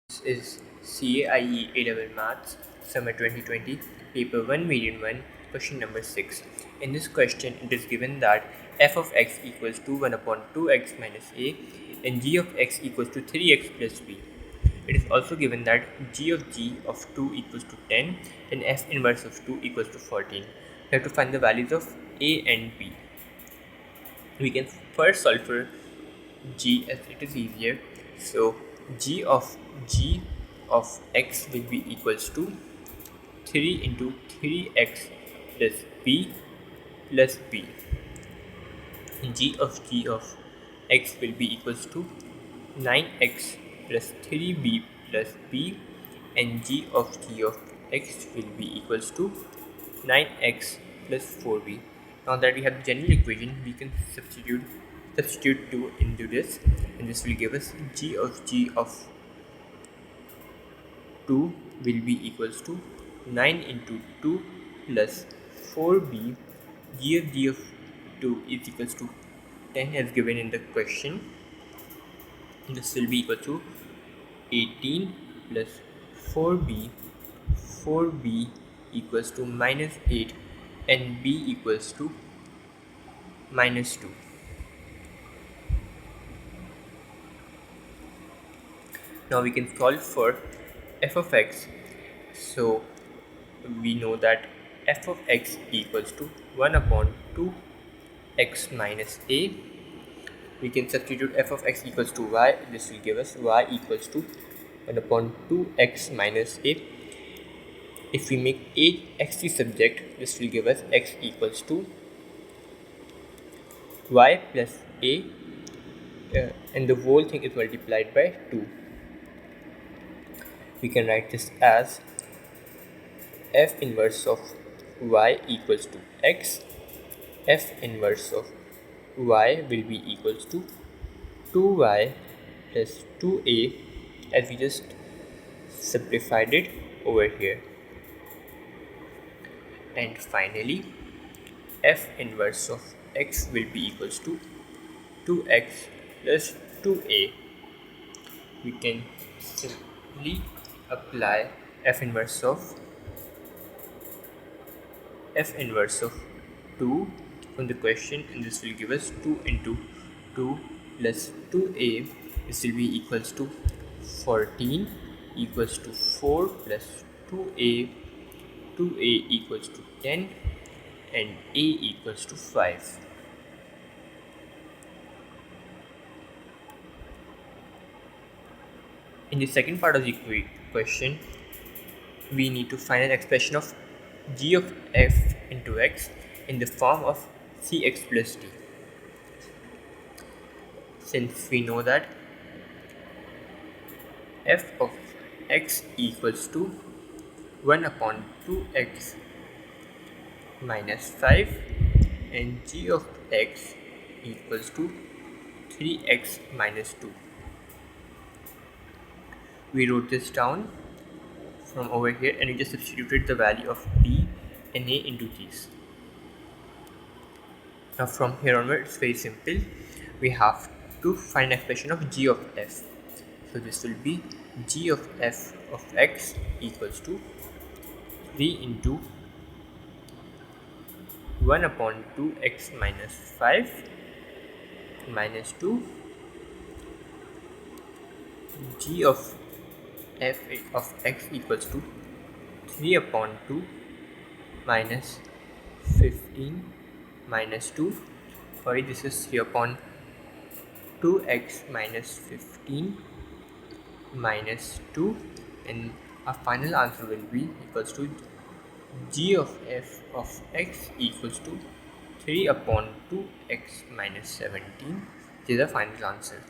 This is CAIE A-Level Maths, Summer 2020, Paper 1, Medium 1, question number 6. In this question, it is given that f of x equals to 1 upon 2x minus a and g of x equals to 3x plus b. It is also given that g of 2 equals to 10 and f inverse of 2 equals to 14. We have to find the values of a and b. We can first solve for g as it is easier. So g of x will be equals to 3 into 3x plus b. G of x will be equals to 9x plus 3b plus b, and g of x will be equals to 9x plus 4b. Now that we have the general equation, we can substitute 2 into this, and this will give us g of 2 will be equals to 9 into 2 plus 4b. G of 2 is equals to 10 as given in the question. This will be equal to 18 plus 4b equals to minus 8, and b equals to minus 2. Now we can solve for f of x. So we know that f of x equals to 1 upon 2x minus a. We can substitute f of x equals to y. This will give us y equals to 1 upon 2x minus a. If we make x the subject, this will give us x equals to y plus a, and the whole thing is multiplied by 2. We can write this as f inverse of y equals to x. F inverse of y will be equals to 2y plus 2a, as we just simplified it over here. And finally, f inverse of x will be equals to 2x plus 2a. We can simply apply f inverse of 2 from the question, and this will give us 2 into 2 plus 2a. This will be equals to 14 equals to 4 plus 2a equals to 10, and a equals to 5. In the second part of the question, we need to find an expression of g of f into x in the form of cx plus d. Since we know that f of x equals to 1 upon 2x minus 5 and g of x equals to 3x minus 2. We wrote this down from over here, and we just substituted the value of b and a into these. Now from here onward, it's very simple. We have to find an expression of g of f. So this will be g of f of x equals to 3 into 1 upon 2x minus 5 minus 2. G of f of x equals to 3 upon 2 minus 15 minus 2. Sorry, this is 3 upon 2x minus 15 minus 2, and our final answer will be equals to g of f of x equals to 3 upon 2x minus 17. This is the final answer.